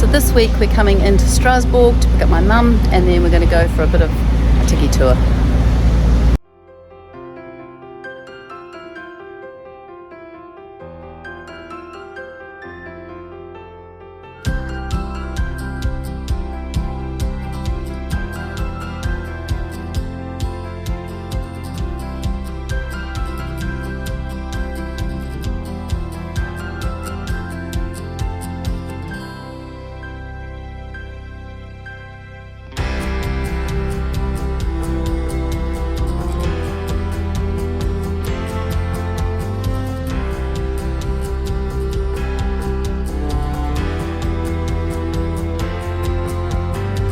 So this week we're coming into Strasbourg to pick up my mum, and then we're going to go for a bit of a tiki tour.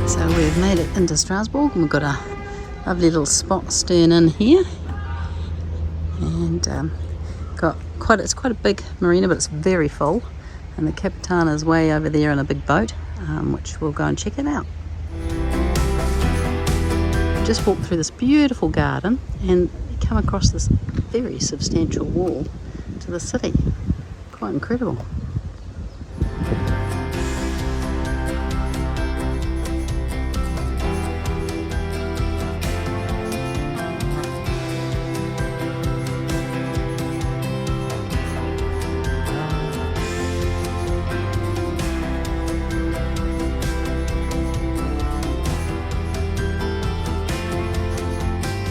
So we've made it into Strasbourg, and we've got a lovely little spot stern in here, and it's quite a big marina, but it's very full, and the Capitana is way over there in a big boat, which we'll go and check it out. Just walked through this beautiful garden and come across this very substantial wall to the city. Quite incredible.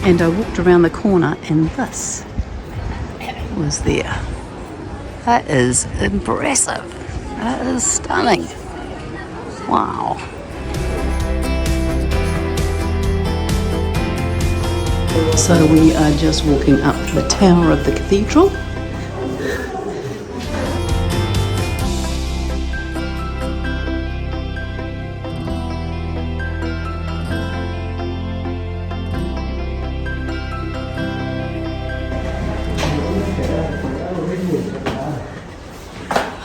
And I walked around the corner and this was there. That is impressive. That is stunning. Wow. So we are just walking up the tower of the cathedral.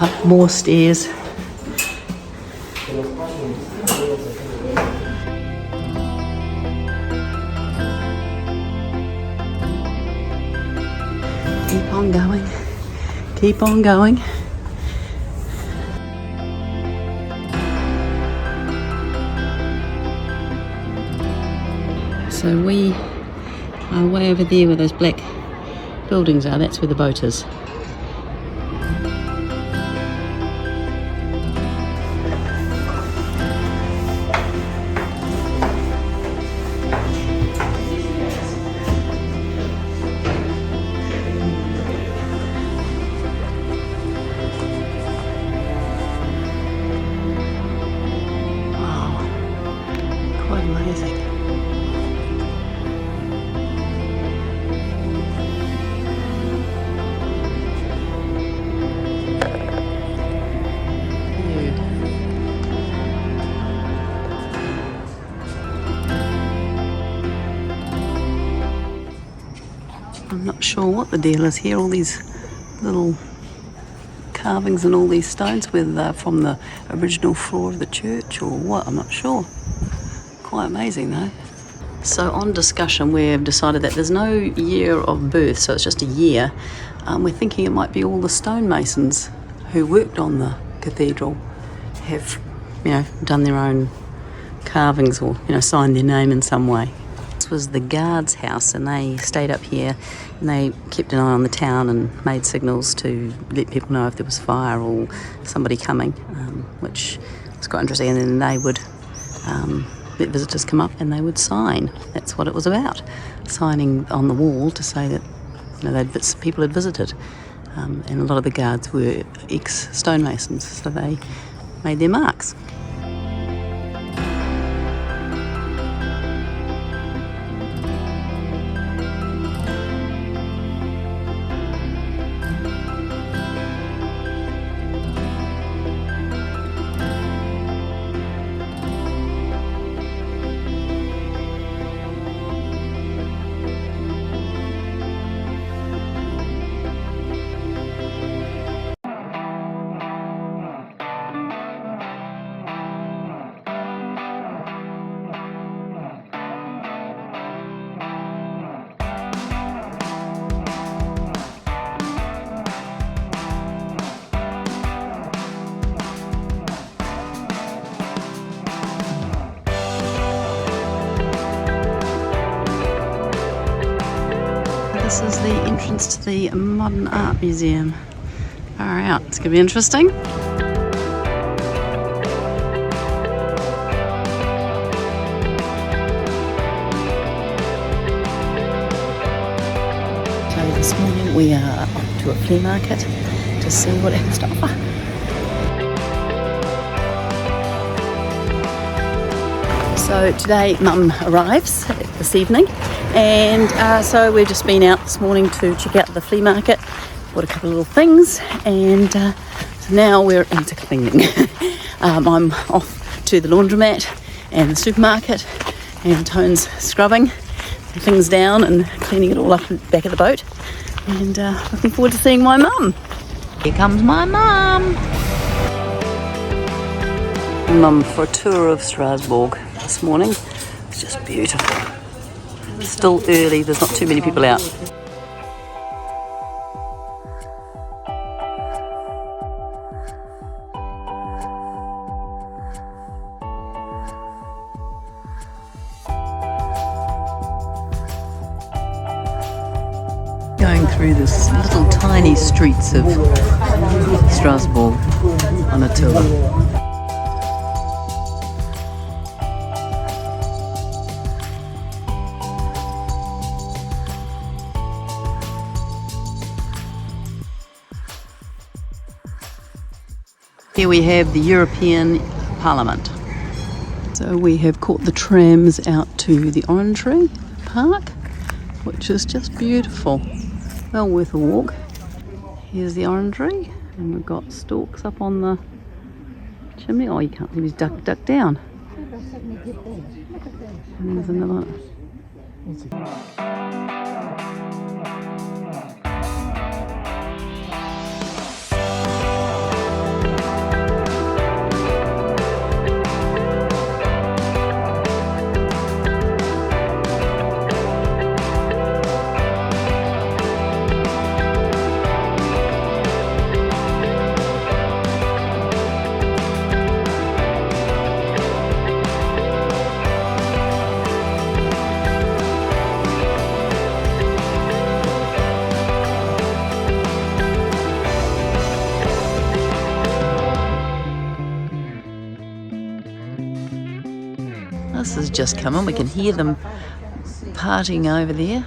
Up more stairs. Keep on going. Keep on going. So we are way over there where those black buildings are. That's where the boat is. Quite amazing. I'm not sure what the deal is here, all these little carvings and all these stones, whether they're from the original floor of the church or what, I'm not sure. Quite amazing though. So on discussion, we've decided that there's no year of birth, so it's just a year. We're thinking it might be all the stonemasons who worked on the cathedral have, done their own carvings or, signed their name in some way. This was the guard's house, and they stayed up here and they kept an eye on the town and made signals to let people know if there was fire or somebody coming, which was quite interesting. And then they would let visitors come up and they would sign. That's what it was about, signing on the wall to say that people had visited. And a lot of the guards were ex-stonemasons, so they made their marks. entrance to the Modern Art Museum. Far out, it's going to be interesting. So this morning we are off to a flea market to see what it has to offer. So today Mum arrives this evening, and so we've just been out this morning to check out the flea market, bought a couple of little things, and so now we're into cleaning. I'm off to the laundromat and the supermarket, and Tone's scrubbing things down and cleaning it all up back at the boat, and looking forward to seeing my mum. Here comes my mum. Mum for a tour of Strasbourg this morning. It's just beautiful. It's still early, there's not too many people out. Going through this little tiny streets of Strasbourg on a tour. Here we have the European Parliament. So we have caught the trams out to the Orangery Park, which is just beautiful. Well worth a walk. Here's the Orangery, and we've got stalks up on the chimney. Oh, you can't see, he's ducked down. And there's another one. This has just come in. We can hear them partying over there.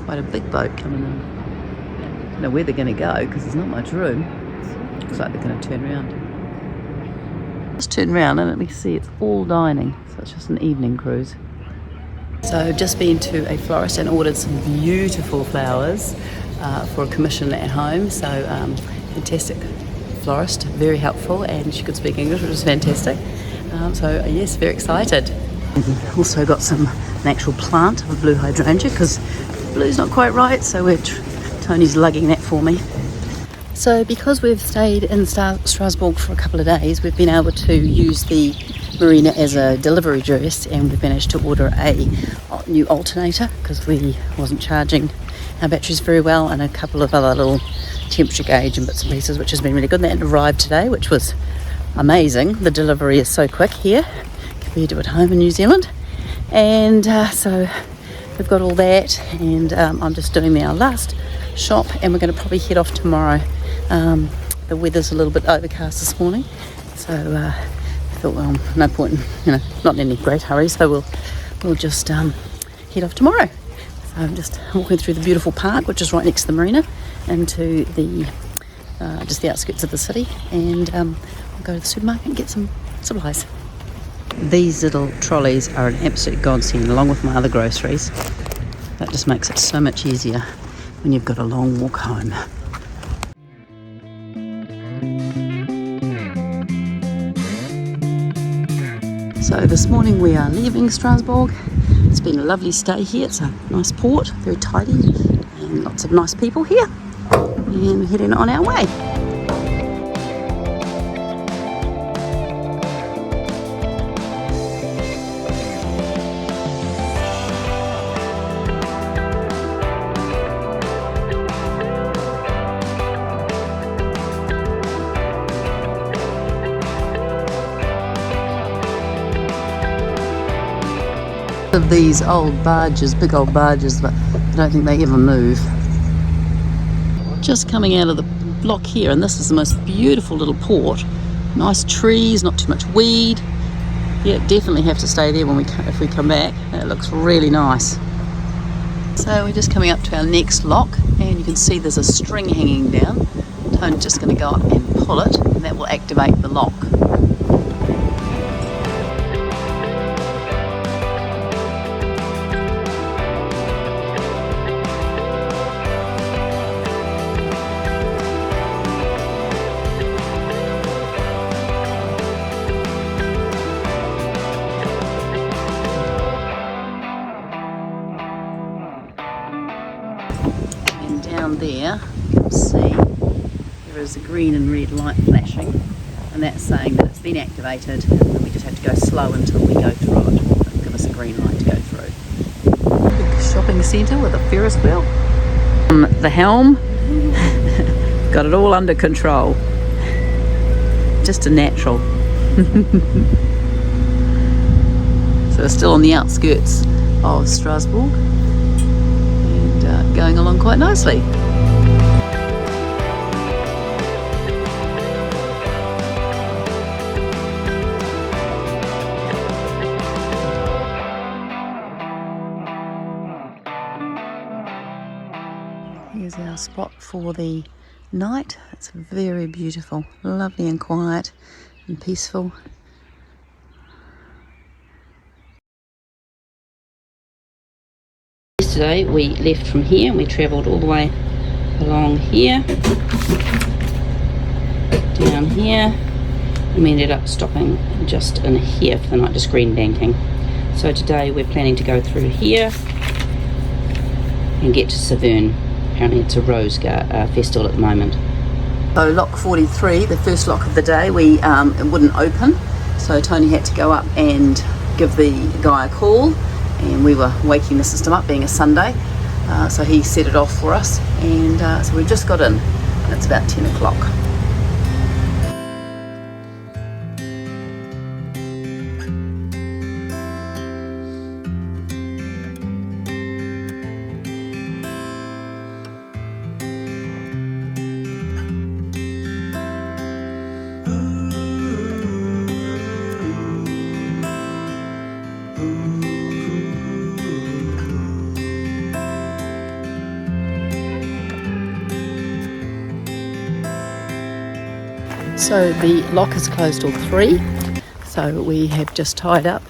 Quite a big boat coming in. I don't know where they're going to go because there's not much room. Looks like they're going to turn around. Just turn around and we can see it's all dining. So it's just an evening cruise. So I've just been to a florist and ordered some beautiful flowers for a commission at home. So fantastic florist, very helpful, and she could speak English, which was fantastic. So yes, very excited. Also got an actual plant of a blue hydrangea because blue's not quite right, so Tony's lugging that for me. So because we've stayed in Strasbourg for a couple of days, we've been able to use the marina as a delivery address, and we've managed to order a new alternator because we wasn't charging our batteries very well, and a couple of other little temperature gauge and bits and pieces, which has been really good. That arrived today, which was amazing. The delivery is so quick here compared to at home in New Zealand, and so we've got all that, and I'm just doing our last shop, and we're going to probably head off tomorrow. The weather's a little bit overcast this morning, so I thought, well, no point in, not in any great hurry, so we'll just head off tomorrow. So I'm just walking through the beautiful park, which is right next to the marina, into the just the outskirts of the city, and I'll go to the supermarket and get some supplies. These little trolleys are an absolute godsend, along with my other groceries. That just makes it so much easier when you've got a long walk home. So this morning we are leaving Strasbourg. It's been a lovely stay here. It's a nice port, very tidy, and lots of nice people here. And we're heading on our way. Of these old barges, big old barges, but I don't think they ever move. just coming out of the lock here, and this is the most beautiful little port. Nice trees, not too much weed. Yeah, definitely have to stay there when if we come back. It looks really nice. So we're just coming up to our next lock, and you can see there's a string hanging down. Tony's just going to go up and pull it, and that will activate the lock. And down there, you can see there is a green and red light flashing, and that's saying that it's been activated, and we just have to go slow until we go through it. It'll give us a green light to go through. Big shopping centre with a Ferris wheel. On the helm, got it all under control. Just a natural. So we're still on the outskirts of Strasbourg, and going along quite nicely. Here's our spot for the night. It's very beautiful, lovely and quiet and peaceful. Yesterday we left from here and we travelled all the way along here, down here, and we ended up stopping just in here for the night, just green banking. So today we're planning to go through here and get to Saverne. Apparently it's a rose festival at the moment. So lock 43, the first lock of the day, it wouldn't open, so Tony had to go up and give the guy a call, and we were waking the system up, being a Sunday, so he set it off for us, and so we've just got in, and it's about 10 o'clock. So the lock is closed till 3, so we have just tied up,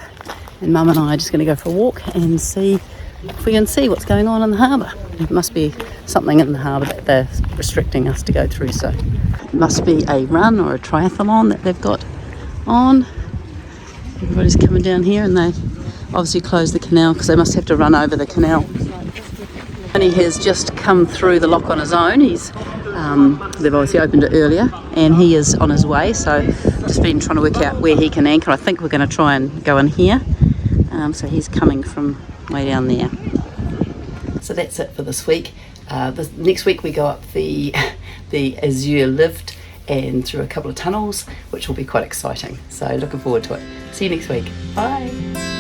and Mum and I are just going to go for a walk and see if we can see what's going on in the harbour. There must be something in the harbour that they're restricting us to go through, so it must be a run or a triathlon that they've got on. Everybody's coming down here, and they obviously closed the canal because they must have to run over the canal. And he has just come through the lock on his own. They've obviously opened it earlier, and he is on his way, so just been trying to work out where he can anchor. I think we're going to try and go in here, so he's coming from way down there. So that's it for this week. Next week we go up the Azure lift and through a couple of tunnels, which will be quite exciting, so looking forward to it. See you next week. Bye.